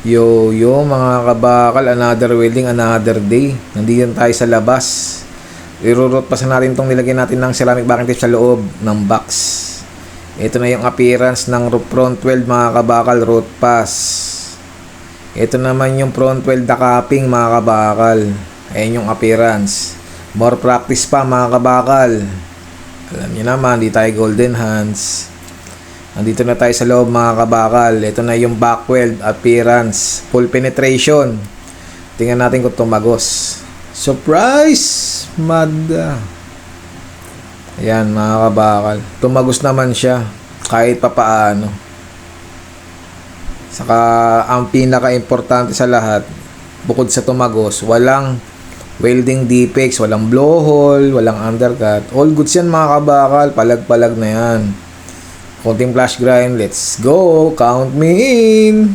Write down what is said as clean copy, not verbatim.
Yo mga kabakal, another welding, another day. Nandito tayo sa labas. Irurot pa sa natin itong nilagyan natin ng ceramic backing tape sa loob ng box. Ito na yung appearance ng front weld mga kabakal, root pass. Ito naman yung front weld na capping mga kabakal. Ayan yung appearance. More practice pa mga kabakal. Alam niyo naman, di tayo golden hands. Nandito na tayo sa loob mga kabakal. Ito na yung back weld appearance. Full penetration. Tingnan natin kung tumagos. Surprise! Mada. Ayan mga kabakal. Tumagos naman siya. Kahit papaano. Saka ang pinaka-importante sa lahat, bukod sa tumagos, walang welding defects, walang blowhole, walang undercut. All goods yan mga kabakal. Palag-palag na yan. Konting flash grind. Let's go. Count me in.